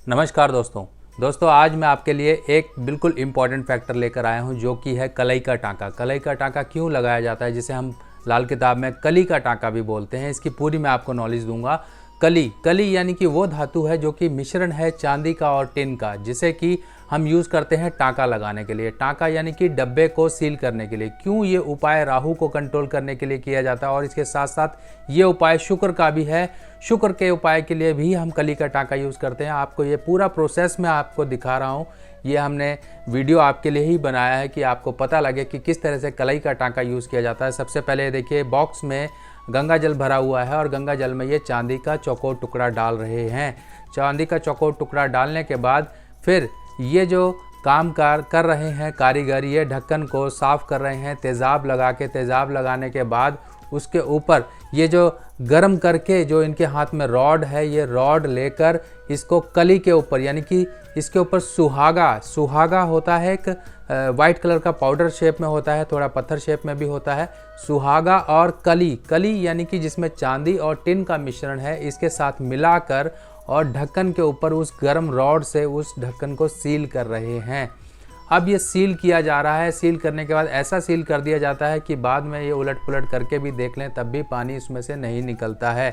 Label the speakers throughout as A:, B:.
A: नमस्कार दोस्तों आज मैं आपके लिए एक बिल्कुल इम्पॉर्टेंट फैक्टर लेकर आया हूं जो कि है कलई का टांका। कलई का टांका क्यों लगाया जाता है, जिसे हम लाल किताब में कली का टांका भी बोलते हैं, इसकी पूरी मैं आपको नॉलेज दूंगा। कली यानी कि वो धातु है जो कि मिश्रण है चांदी का और टिन का, जिसे कि हम यूज़ करते हैं टांका लगाने के लिए। टांका यानी कि डब्बे को सील करने के लिए। क्यों ये उपाय राहु को कंट्रोल करने के लिए किया जाता है, और इसके साथ साथ ये उपाय शुक्र का भी है। शुक्र के उपाय के लिए भी हम कली का टांका यूज़ करते हैं। आपको ये पूरा प्रोसेस मैं आपको दिखा रहा हूँ। ये हमने वीडियो आपके लिए ही बनाया है कि आपको पता लगे कि किस तरह से कलई का टांका यूज़ किया जाता है। सबसे पहले देखिए, बॉक्स में गंगा जल भरा हुआ है और गंगा जल में ये चांदी का चौकोर टुकड़ा डाल रहे हैं। चांदी का चौकोर टुकड़ा डालने के बाद फिर ये जो काम कर रहे हैं कारीगर, ये ढक्कन को साफ़ कर रहे हैं तेज़ाब लगा के। तेज़ाब लगाने के बाद उसके ऊपर ये जो गर्म करके जो इनके हाथ में रॉड है, ये रॉड लेकर इसको कली के ऊपर, यानी कि इसके ऊपर सुहागा होता है, एक वाइट कलर का पाउडर शेप में होता है, थोड़ा पत्थर शेप में भी होता है। सुहागा और कली यानी कि जिसमें चांदी और टिन का मिश्रण है, इसके साथ मिलाकर और ढक्कन के ऊपर उस गर्म रॉड से उस ढक्कन को सील कर रहे हैं। अब ये सील किया जा रहा है। सील करने के बाद ऐसा सील कर दिया जाता है कि बाद में ये उलट पुलट करके भी देख लें तब भी पानी इसमें से नहीं निकलता है।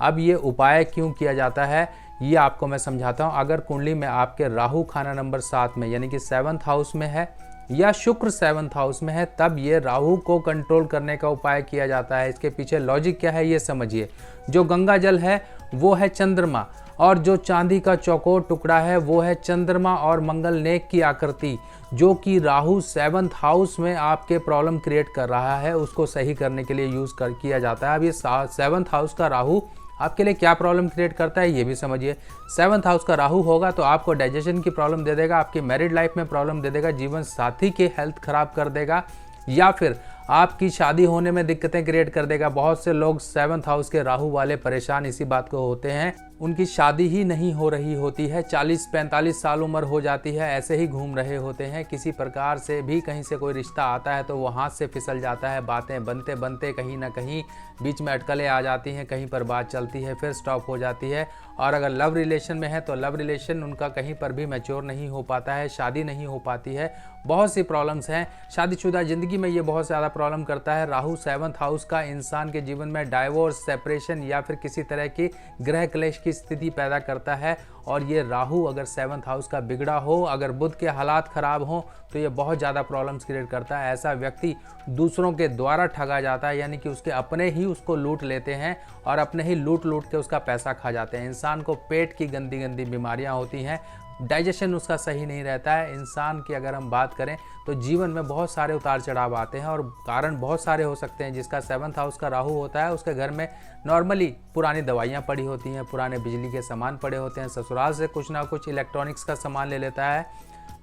A: अब ये उपाय क्यों किया जाता है ये आपको मैं समझाता हूँ। अगर कुंडली में आपके राहु खाना नंबर 7 में यानी कि 7th हाउस में है या शुक्र 7th हाउस में है, तब ये राहु को कंट्रोल करने का उपाय किया जाता है। इसके पीछे लॉजिक क्या है ये समझिए। जो गंगा जल है वो है चंद्रमा, और जो चांदी का चौकोर टुकड़ा है वो है चंद्रमा और मंगल नेक की आकृति, जो कि राहु 7th हाउस में आपके प्रॉब्लम क्रिएट कर रहा है, उसको सही करने के लिए यूज़ किया जाता है। अब ये 7th हाउस का राहु आपके लिए क्या प्रॉब्लम क्रिएट करता है ये भी समझिए। 7th हाउस का राहु होगा तो आपको डाइजेशन की प्रॉब्लम दे देगा, आपकी मैरिड लाइफ में प्रॉब्लम दे देगा, जीवन साथी के हेल्थ खराब कर देगा, या फिर आपकी शादी होने में दिक्कतें क्रिएट कर देगा। बहुत से लोग 7th हाउस के राहु वाले परेशान इसी बात को होते हैं, उनकी शादी ही नहीं हो रही होती है, 40-45 साल उम्र हो जाती है, ऐसे ही घूम रहे होते हैं। किसी प्रकार से भी कहीं से कोई रिश्ता आता है तो वो हाथ से फिसल जाता है। बातें बनते बनते कहीं ना कहीं बीच में अटकलें आ जाती हैं, कहीं पर बात चलती है फिर स्टॉप हो जाती है। और अगर लव रिलेशन में है तो लव रिलेशन उनका कहीं पर भी मैच्योर नहीं हो पाता है, शादी नहीं हो पाती है। बहुत सी प्रॉब्लम्स हैं शादीशुदा ज़िंदगी में, ये बहुत ज़्यादा प्रॉब्लम करता है। राहु 7th हाउस का इंसान के जीवन में डाइवोर्स, सेपरेशन या फिर किसी तरह की ग्रह क्लेश की स्थिति पैदा करता है। और ये राहु अगर 7th हाउस का बिगड़ा हो, अगर बुध के हालात ख़राब हों, तो ये बहुत ज़्यादा प्रॉब्लम्स क्रिएट करता है। ऐसा व्यक्ति दूसरों के द्वारा ठगा जाता है, यानी कि उसके अपने ही उसको लूट लेते हैं और अपने ही लूट के उसका पैसा खा जाते हैं। इंसान को पेट की गंदी बीमारियां होती हैं, डाइजेशन उसका सही नहीं रहता है। इंसान की अगर हम बात करें तो जीवन में बहुत सारे उतार चढ़ाव आते हैं और कारण बहुत सारे हो सकते हैं। जिसका 7th हाउस का राहु होता है उसके घर में नॉर्मली पुरानी दवाइयाँ पड़ी होती हैं, पुराने बिजली के सामान पड़े होते हैं, ससुराल से कुछ ना कुछ इलेक्ट्रॉनिक्स का सामान ले लेता है,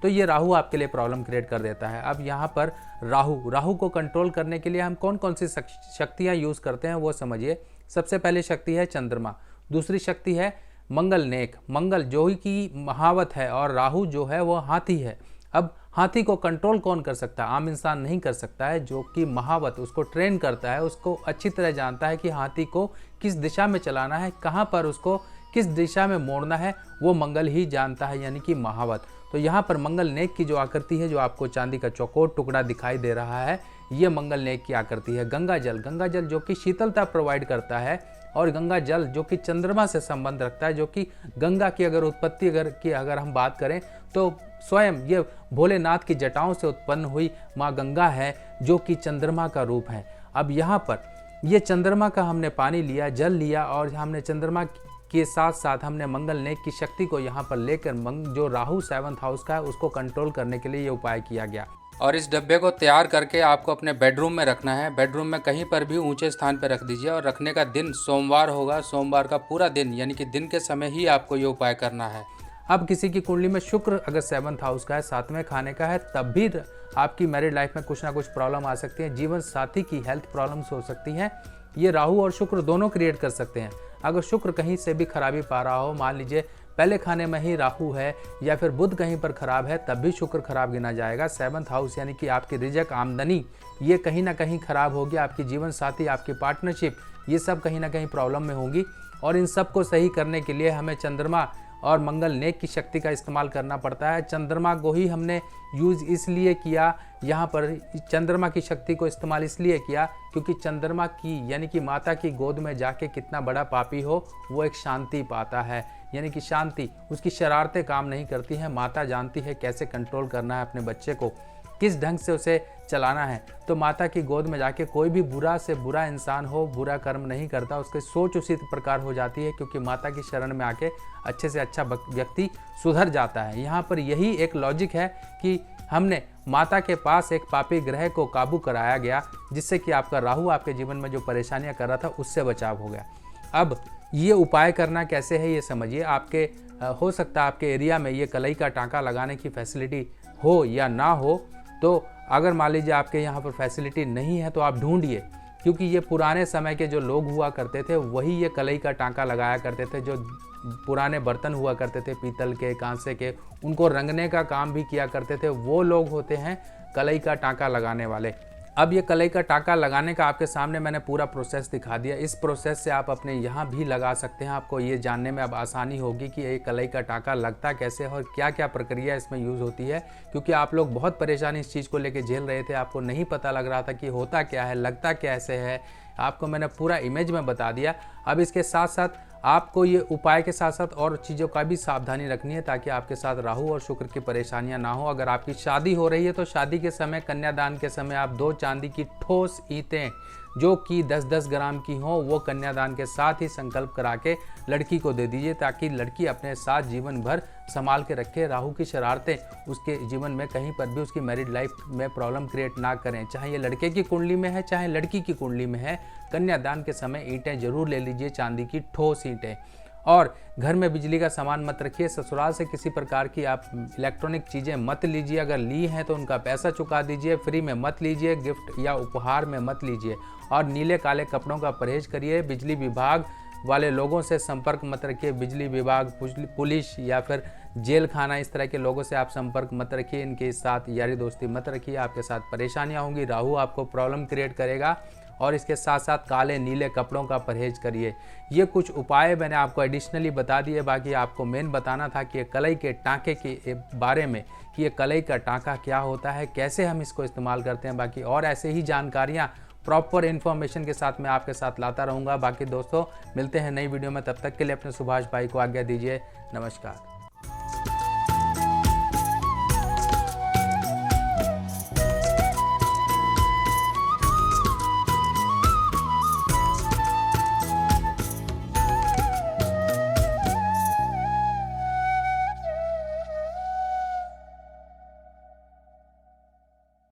A: तो ये राहु आपके लिए प्रॉब्लम क्रिएट कर देता है। अब यहाँ पर राहु को कंट्रोल करने के लिए हम कौन कौन सी शक्तियाँ यूज़ करते हैं वो समझिए। सबसे पहले शक्ति है चंद्रमा, दूसरी शक्ति है मंगल नेक। मंगल जो ही की महावत है और राहु जो है वो हाथी है। अब हाथी को कंट्रोल कौन कर सकता है? आम इंसान नहीं कर सकता है। जो कि महावत उसको ट्रेन करता है, उसको अच्छी तरह जानता है कि हाथी को किस दिशा में चलाना है, कहाँ पर उसको किस दिशा में मोड़ना है, वो मंगल ही जानता है, यानी कि महावत। तो यहाँ पर मंगल नेक की जो आकृति है, जो आपको चांदी का चौकोर टुकड़ा दिखाई दे रहा है, ये मंगल नेक की आकृति है। गंगा जल जो कि शीतलता प्रोवाइड करता है, और गंगा जल जो कि चंद्रमा से संबंध रखता है, जो कि गंगा की अगर उत्पत्ति अगर हम बात करें तो स्वयं ये भोलेनाथ की जटाओं से उत्पन्न हुई माँ गंगा है, जो कि चंद्रमा का रूप है। अब यहाँ पर ये चंद्रमा का हमने पानी लिया, जल लिया, और हमने चंद्रमा के साथ साथ हमने मंगल नेक की शक्ति को यहाँ पर लेकर जो राहु 7th हाउस का है उसको कंट्रोल करने के लिए ये उपाय किया गया। और इस डब्बे को तैयार करके आपको अपने बेडरूम में रखना है। बेडरूम में कहीं पर भी ऊंचे स्थान पर रख दीजिए, और रखने का दिन सोमवार होगा। सोमवार का पूरा दिन यानी कि दिन के समय ही आपको ये उपाय करना है। अब किसी की कुंडली में शुक्र अगर 7th हाउस का है, 7वें खाने का है, तब भी आपकी मैरिड लाइफ में कुछ ना कुछ प्रॉब्लम आ सकती है। जीवन साथी की हेल्थ प्रॉब्लम्स हो सकती हैं। ये राहु और शुक्र दोनों क्रिएट कर सकते हैं। अगर शुक्र कहीं से भी खराबी पा रहा हो, मान लीजिए पहले खाने में ही राहु है या फिर बुध कहीं पर खराब है, तब भी शुक्र खराब गिना जाएगा। 7th हाउस यानी कि आपकी रिजक, आमदनी, ये कहीं ना कहीं खराब होगी। आपकी जीवन साथी, आपकी पार्टनरशिप, ये सब कहीं ना कहीं प्रॉब्लम में होंगी। और इन सब को सही करने के लिए हमें चंद्रमा और मंगल नेक की शक्ति का इस्तेमाल करना पड़ता है। चंद्रमा को ही हमने यूज़ इसलिए किया, यहाँ पर चंद्रमा की शक्ति को इस्तेमाल इसलिए किया क्योंकि चंद्रमा की यानी कि माता की गोद में जाके कितना बड़ा पापी हो वो एक शांति पाता है, यानी कि शांति, उसकी शरारतें काम नहीं करती हैं। माता जानती है कैसे कंट्रोल करना है अपने बच्चे को, किस ढंग से उसे चलाना है। तो माता की गोद में जाके कोई भी बुरा से बुरा इंसान हो, बुरा कर्म नहीं करता, उसकी सोच उसी प्रकार हो जाती है क्योंकि माता की शरण में आके अच्छे से अच्छा व्यक्ति सुधर जाता है। यहाँ पर यही एक लॉजिक है कि हमने माता के पास एक पापी ग्रह को काबू कराया गया, जिससे कि आपका राहु आपके जीवन में जो परेशानियां कर रहा था उससे बचाव हो गया। अब ये उपाय करना कैसे है ये समझिए। आपके हो सकता है आपके एरिया में ये कलई का टांका लगाने की फैसिलिटी हो या ना हो, तो अगर मान लीजिए आपके यहाँ पर फैसिलिटी नहीं है तो आप ढूंढिए, क्योंकि ये पुराने समय के जो लोग हुआ करते थे वही ये कलई का टांका लगाया करते थे। जो पुराने बर्तन हुआ करते थे पीतल के, कांसे के, उनको रंगने का काम भी किया करते थे, वो लोग होते हैं कलई का टांका लगाने वाले। अब ये कलई का टांका लगाने का आपके सामने मैंने पूरा प्रोसेस दिखा दिया। इस प्रोसेस से आप अपने यहाँ भी लगा सकते हैं। आपको ये जानने में अब आसानी होगी कि ये कलई का टांका लगता कैसे है और क्या क्या प्रक्रिया इसमें यूज़ होती है, क्योंकि आप लोग बहुत परेशानी इस चीज़ को लेके झेल रहे थे। आपको नहीं पता लग रहा था कि होता क्या है, लगता कैसे है। आपको मैंने पूरा इमेज में बता दिया। अब इसके साथ साथ आपको ये उपाय के साथ साथ और चीज़ों का भी सावधानी रखनी है ताकि आपके साथ राहु और शुक्र की परेशानियां ना हो। अगर आपकी शादी हो रही है तो शादी के समय, कन्यादान के समय आप 2 चांदी की ठोस ईंटें जो कि 10-10 ग्राम की हो वो कन्यादान के साथ ही संकल्प करा के लड़की को दे दीजिए, ताकि लड़की अपने साथ जीवन भर संभाल के रखे। राहु की शरारतें उसके जीवन में कहीं पर भी उसकी मैरिड लाइफ में प्रॉब्लम क्रिएट ना करें, चाहे ये लड़के की कुंडली में है चाहे लड़की की कुंडली में है। कन्यादान के समय ईंटें जरूर ले लीजिए, चांदी की ठोस ईंटें। और घर में बिजली का सामान मत रखिए। ससुराल से किसी प्रकार की आप इलेक्ट्रॉनिक चीज़ें मत लीजिए। अगर ली हैं तो उनका पैसा चुका दीजिए, फ्री में मत लीजिए, गिफ्ट या उपहार में मत लीजिए। और नीले काले कपड़ों का परहेज करिए। बिजली विभाग वाले लोगों से संपर्क मत रखिए। बिजली विभाग, पुलिस या फिर जेल खाना, इस तरह के लोगों से आप संपर्क मत रखिए। इनके साथ यारी दोस्ती मत रखिए, आपके साथ परेशानियां होंगी। राहु आपको प्रॉब्लम क्रिएट करेगा। और इसके साथ साथ काले नीले कपड़ों का परहेज करिए। ये कुछ उपाय मैंने आपको एडिशनली बता दिए। बाकी आपको मेन बताना था कि ये कलई के टांके के बारे में, कि ये कलई का टांका क्या होता है, कैसे हम इसको इस्तेमाल करते हैं। बाकी और ऐसे ही जानकारियाँ प्रॉपर इन्फॉर्मेशन के साथ मैं आपके साथ लाता रहूँगा। बाकी दोस्तों मिलते हैं नई वीडियो में, तब तक के लिए अपने सुभाष भाई को आज्ञा दीजिए। नमस्कार।